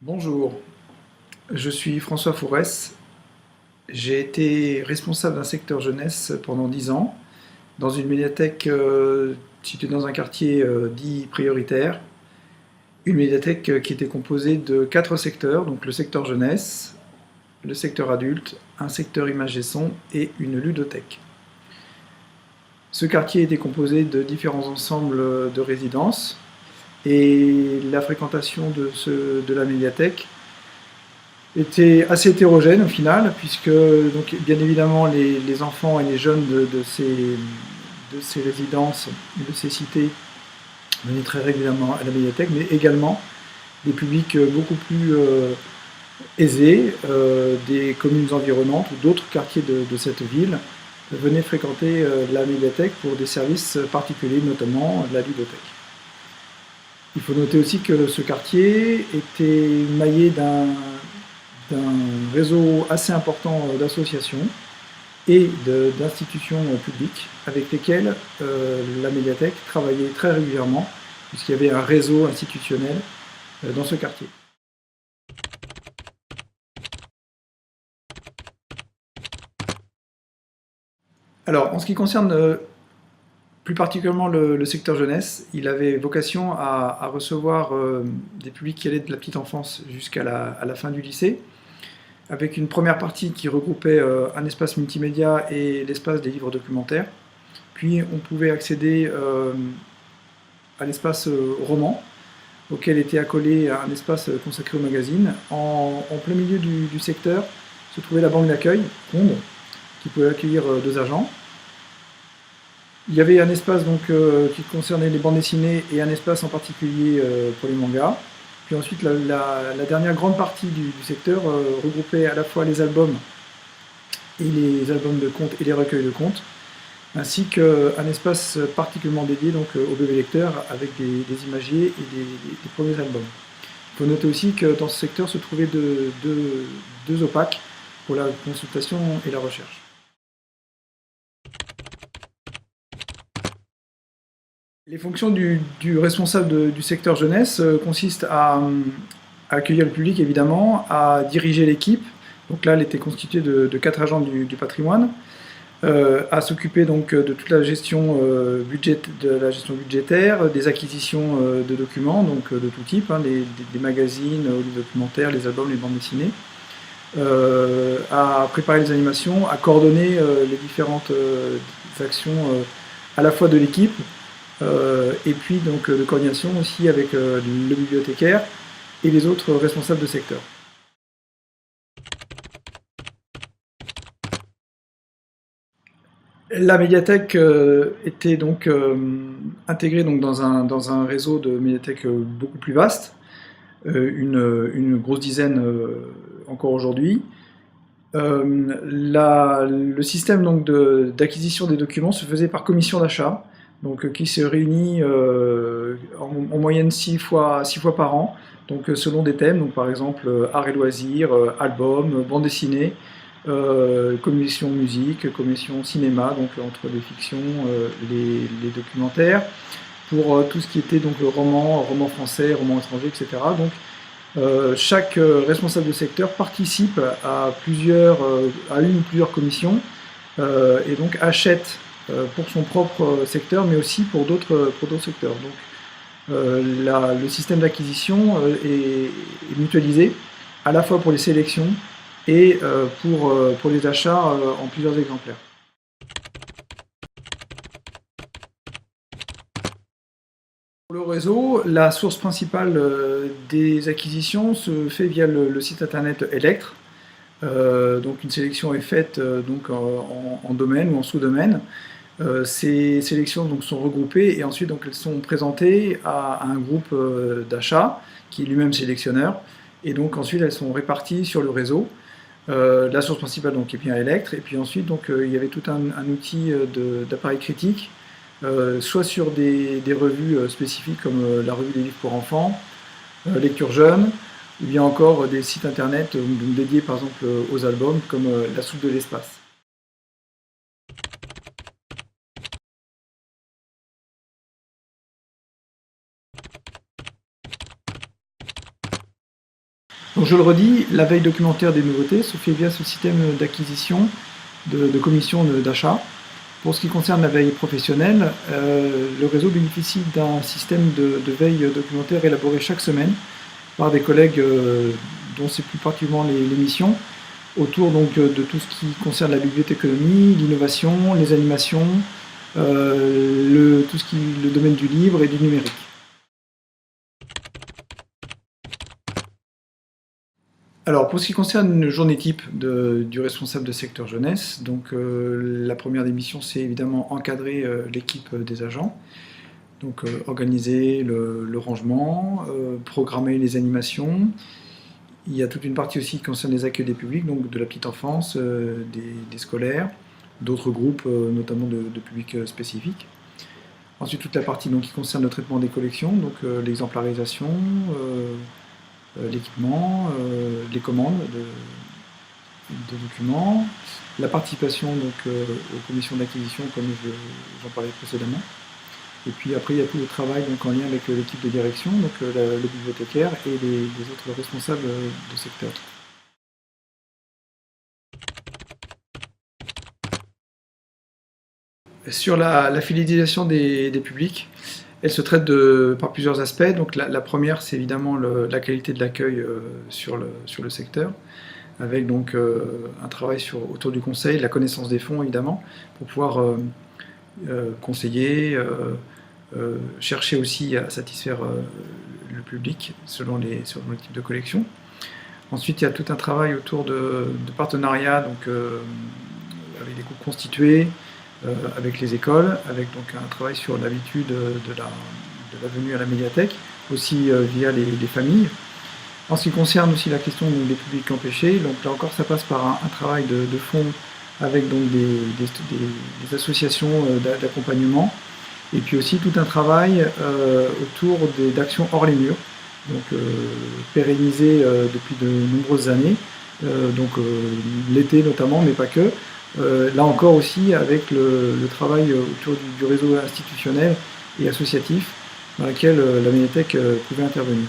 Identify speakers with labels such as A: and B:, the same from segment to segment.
A: Bonjour, je suis François Fourès. J'ai été responsable d'un secteur jeunesse pendant 10 ans dans une médiathèque située dans un quartier dit prioritaire. Une médiathèque qui était composée de 4 secteurs, donc le secteur jeunesse, le secteur adulte, un secteur image et son et une ludothèque. Ce quartier était composé de différents ensembles de résidences et la fréquentation de la médiathèque était assez hétérogène au final, puisque donc, bien évidemment les enfants et les jeunes de ces résidences et de ces cités venaient très régulièrement à la médiathèque, mais également des publics beaucoup plus aisés, des communes environnantes ou d'autres quartiers de cette ville venaient fréquenter la médiathèque pour des services particuliers, notamment la ludothèque. Il faut noter aussi que ce quartier était maillé d'un réseau assez important d'associations et d'institutions publiques avec lesquelles la médiathèque travaillait très régulièrement, puisqu'il y avait un réseau institutionnel dans ce quartier. Alors, en ce qui concerne plus particulièrement le secteur jeunesse, il avait vocation à recevoir des publics qui allaient de la petite enfance jusqu'à la fin du lycée, avec une première partie qui regroupait un espace multimédia et l'espace des livres documentaires. Puis on pouvait accéder à l'espace roman, auquel était accolé un espace consacré au magazine. En plein milieu du secteur se trouvait la banque d'accueil, Ronde, qui pouvait accueillir 2 agents. Il y avait un espace donc, qui concernait les bandes dessinées et un espace en particulier pour les mangas. Puis ensuite, la dernière grande partie du secteur regroupait à la fois les albums et les albums de contes et les recueils de contes, ainsi qu'un espace particulièrement dédié donc, aux bébés lecteurs avec des imagiers et des premiers albums. Il faut noter aussi que dans ce secteur se trouvaient deux OPAC pour la consultation et la recherche. Les fonctions du responsable du secteur jeunesse consistent à accueillir le public évidemment, à diriger l'équipe. Donc là, elle était constituée de 4 agents du patrimoine, à s'occuper donc de toute la gestion, budgétaire, des acquisitions de documents, donc de tout type, hein, des magazines, les documentaires, les albums, les bandes dessinées, à préparer les animations, à coordonner les différentes actions à la fois de l'équipe, et puis donc de coordination aussi avec le bibliothécaire et les autres responsables de secteur. La médiathèque était donc intégrée donc dans un réseau de médiathèques beaucoup plus vaste, une grosse dizaine encore aujourd'hui. Le système donc d'acquisition des documents se faisait par commission d'achat, donc qui se réunit en moyenne 6 fois par an, donc selon des thèmes, donc par exemple art et loisirs, albums, bande dessinée, commission musique, commission cinéma, donc entre les fictions, les documentaires, pour tout ce qui était donc roman français, roman étranger, etc. Donc chaque responsable de secteur participe à une ou plusieurs commissions et donc achète pour son propre secteur, mais aussi pour d'autres secteurs. Donc le système d'acquisition est mutualisé à la fois pour les sélections et pour les achats en plusieurs exemplaires. Pour le réseau, la source principale des acquisitions se fait via le site internet Electre. Donc une sélection est faite donc en domaine ou en sous-domaine. Ces sélections donc, sont regroupées et ensuite donc, elles sont présentées à un groupe d'achat qui est lui-même sélectionneur. Et donc ensuite elles sont réparties sur le réseau. La source principale donc, est bien Electre. Et puis ensuite donc, il y avait tout un outil d'appareil critique, soit sur des revues spécifiques comme la revue des livres pour enfants, Lecture Jeune, ou bien encore des sites internet dédiés par exemple aux albums comme La Soupe de l'espace. Donc je le redis, la veille documentaire des nouveautés se fait via ce système d'acquisition de commissions d'achat. Pour ce qui concerne la veille professionnelle, le réseau bénéficie d'un système de veille documentaire élaboré chaque semaine par des collègues dont c'est plus particulièrement les missions, autour donc de tout ce qui concerne la bibliothéconomie, l'innovation, les animations, le domaine du livre et du numérique. Alors, pour ce qui concerne une journée type du responsable de secteur jeunesse, donc la première des missions, c'est évidemment encadrer l'équipe des agents, donc organiser le rangement, programmer les animations. Il y a toute une partie aussi qui concerne les accueils des publics, donc de la petite enfance, des scolaires, d'autres groupes, notamment de publics spécifiques. Ensuite, toute la partie donc, qui concerne le traitement des collections, donc l'exemplarisation, l'équipement, les commandes de documents, la participation donc, aux commissions d'acquisition comme j'en parlais précédemment. Et puis après il y a tout le travail donc, en lien avec l'équipe de direction, donc le bibliothécaire et les autres responsables de secteur. Sur la fidélisation des publics, elle se traite par plusieurs aspects. Donc la première, c'est évidemment la qualité de l'accueil sur le secteur, avec donc un travail autour du conseil, la connaissance des fonds évidemment, pour pouvoir conseiller, chercher aussi à satisfaire le public selon les types de collections. Ensuite, il y a tout un travail autour de partenariats, donc avec des groupes constitués, avec les écoles, avec donc un travail sur l'habitude de la venue à la médiathèque, aussi via les familles. En ce qui concerne aussi la question donc, des publics empêchés, donc là encore ça passe par un travail de fond avec donc des associations d'accompagnement, et puis aussi tout un travail autour d'actions hors les murs, donc pérennisées depuis de nombreuses années, donc l'été notamment, mais pas que. Là encore aussi avec le travail autour du réseau institutionnel et associatif dans lequel la médiathèque pouvait intervenir.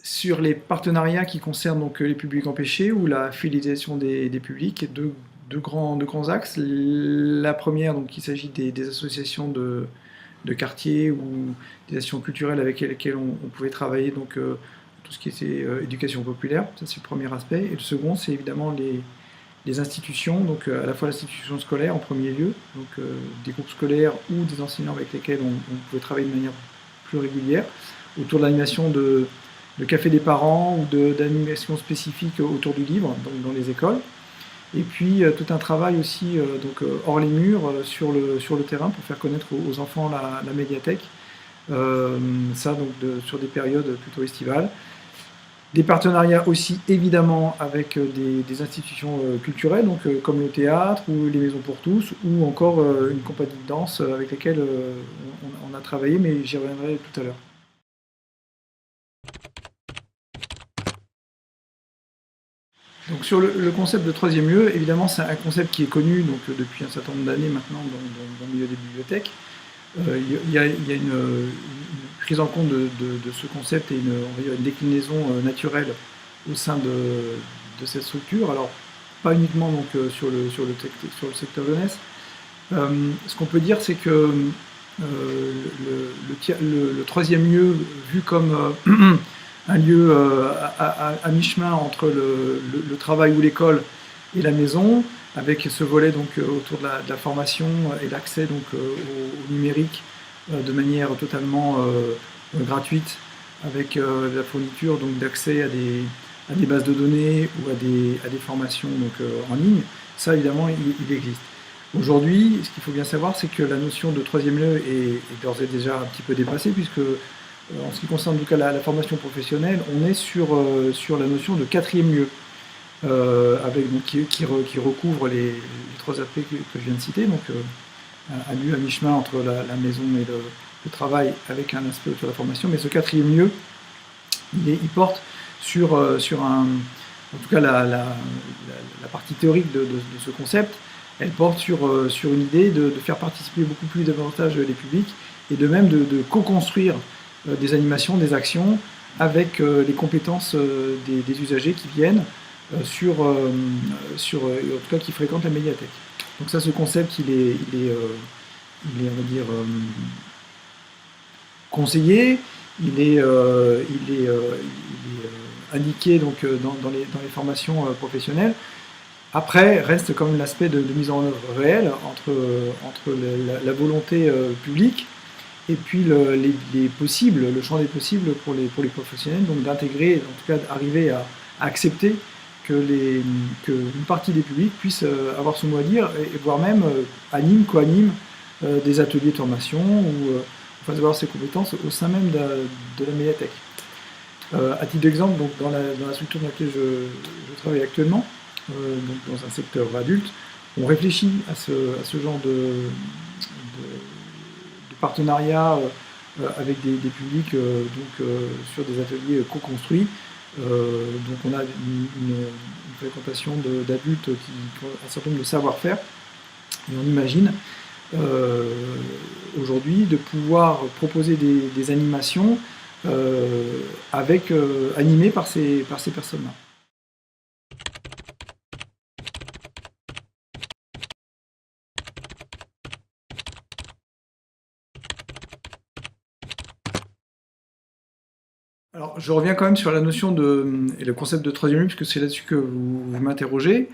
A: Sur les partenariats qui concernent donc les publics empêchés ou la fidélisation des publics, deux grands axes. La première, donc, il s'agit des associations de quartier ou des associations culturelles avec lesquelles on pouvait travailler, donc tout ce qui était éducation populaire, ça c'est le premier aspect. Et le second, c'est évidemment les institutions, donc à la fois l'institution scolaire en premier lieu, donc des groupes scolaires ou des enseignants avec lesquels on pouvait travailler de manière plus régulière, autour de l'animation de café des parents ou d'animation spécifique autour du livre, donc dans les écoles. Et puis tout un travail aussi donc, hors les murs, sur le terrain, pour faire connaître aux enfants la médiathèque. Ça donc sur des périodes plutôt estivales. Des partenariats aussi évidemment avec des institutions culturelles, donc, comme le théâtre ou les maisons pour tous, ou encore une compagnie de danse avec laquelle on a travaillé, mais j'y reviendrai tout à l'heure. Donc sur le concept de troisième lieu, évidemment c'est un concept qui est connu donc, depuis un certain nombre d'années maintenant dans le milieu des bibliothèques. Il y a une prise en compte de ce concept et une déclinaison naturelle au sein de cette structure. Alors pas uniquement donc, sur le secteur jeunesse. Ce qu'on peut dire, c'est que le troisième lieu, vu comme un lieu à mi-chemin entre le travail ou l'école et la maison, avec ce volet donc, autour de la formation et l'accès donc, au numérique de manière totalement gratuite, avec la fourniture donc, d'accès à des bases de données ou à des formations donc, en ligne. Ça évidemment il existe. Aujourd'hui, ce qu'il faut bien savoir, c'est que la notion de troisième lieu est d'ores et déjà un petit peu dépassée, puisque en ce qui concerne en tout cas la formation professionnelle, on est sur la notion de quatrième lieu, avec, donc, qui recouvre les trois aspects que je viens de citer, donc un lieu à mi-chemin entre la maison et le travail, avec un aspect sur la formation, mais ce quatrième lieu, il porte sur en tout cas la partie théorique de ce concept, elle porte sur une idée de faire participer beaucoup plus davantage les publics et de même de co-construire des animations, des actions avec les compétences des usagers qui viennent en tout cas qui fréquentent la médiathèque. Donc ça, ce concept, il est on va dire, conseillé, il est indiqué donc, dans les formations professionnelles. Après, reste quand même l'aspect de mise en œuvre réelle entre la volonté publique et puis les possibles, le champ des possibles pour les professionnels, donc d'intégrer, en tout cas d'arriver à accepter qu'une partie des publics puisse avoir son mot à dire, et voire même anime, co-anime des ateliers de formation ou fasse avoir ses compétences au sein même de la médiathèque. À titre d'exemple, donc dans la structure dans laquelle je travaille actuellement, donc dans un secteur adulte, on réfléchit à ce genre de partenariat avec des publics sur des ateliers co-construits. Donc on a une fréquentation d'adultes qui ont un certain nombre de savoir-faire, et on imagine aujourd'hui de pouvoir proposer des animations animées par ces personnes-là. Alors, je reviens quand même sur la notion et le concept de troisième lieu, puisque c'est là-dessus que vous m'interrogez.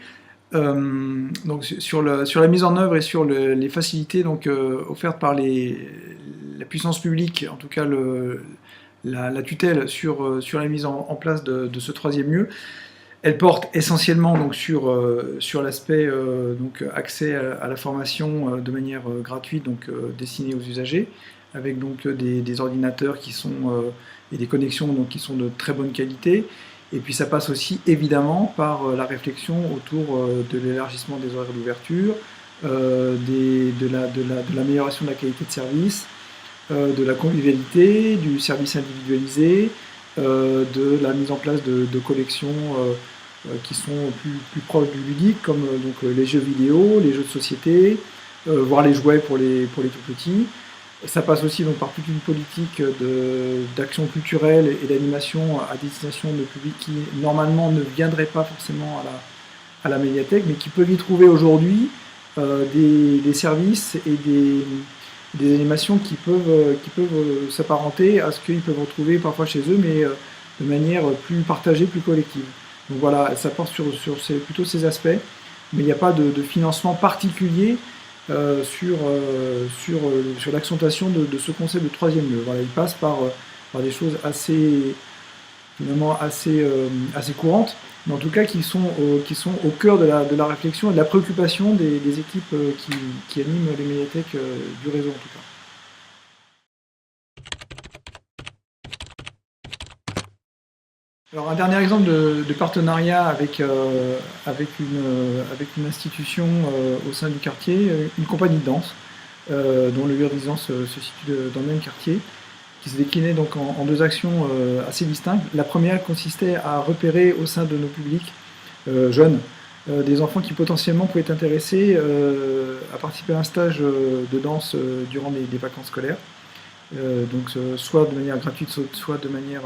A: Donc, sur la mise en œuvre et sur les facilités donc, offertes par la puissance publique, en tout cas la tutelle sur la mise en place de ce troisième lieu, elle porte essentiellement donc, sur l'aspect accès à la formation de manière gratuite, donc destinée aux usagers, avec donc des ordinateurs qui sont et des connexions donc, qui sont de très bonne qualité. Et puis ça passe aussi évidemment par la réflexion autour de l'élargissement des horaires d'ouverture, de l'amélioration de la qualité de service, de la convivialité, du service individualisé, de la mise en place de collections qui sont plus proches du ludique, comme donc, les jeux vidéo, les jeux de société, voire les jouets pour les tout petits. Ça passe aussi donc, par toute une politique d'action culturelle et d'animation à destination de publics qui normalement ne viendraient pas forcément à la médiathèque, mais qui peuvent y trouver aujourd'hui des services et des animations qui peuvent s'apparenter à ce qu'ils peuvent retrouver parfois chez eux, mais de manière plus partagée, plus collective. Donc voilà, ça porte sur plutôt ces aspects, mais il n'y a pas de financement particulier sur l'accentuation de ce concept de troisième lieu. Voilà, il passe par des choses assez courantes, mais en tout cas qui sont au cœur de la réflexion et de la préoccupation des équipes qui animent les médiathèques du réseau en tout cas. Alors un dernier exemple de partenariat avec une institution au sein du quartier, une compagnie de danse, dont le lieu de résidence se situe dans le même quartier, qui se déclinait donc en deux actions assez distinctes. La première consistait à repérer au sein de nos publics jeunes des enfants qui potentiellement pouvaient être intéressés à participer à un stage de danse durant les vacances scolaires. Donc soit de manière gratuite, soit de manière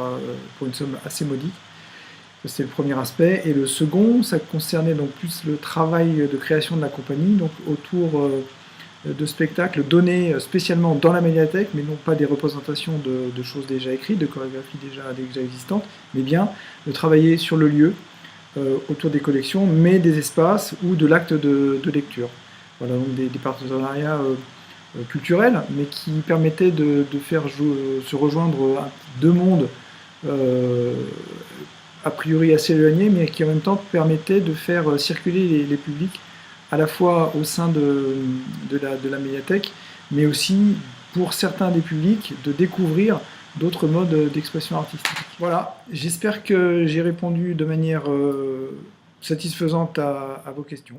A: pour une somme assez modique. C'était le premier aspect. Et le second, ça concernait donc plus le travail de création de la compagnie, donc autour de spectacles donnés spécialement dans la médiathèque, mais non pas des représentations de choses déjà écrites, de chorégraphies déjà existantes, mais bien de travailler sur le lieu, autour des collections, mais des espaces ou de l'acte de lecture. Voilà, donc des partenariats culturel, mais qui permettait de faire se rejoindre deux mondes a priori assez éloignés, mais qui en même temps permettaient de faire circuler les publics à la fois au sein de la médiathèque, mais aussi pour certains des publics de découvrir d'autres modes d'expression artistique. Voilà, j'espère que j'ai répondu de manière satisfaisante à vos questions.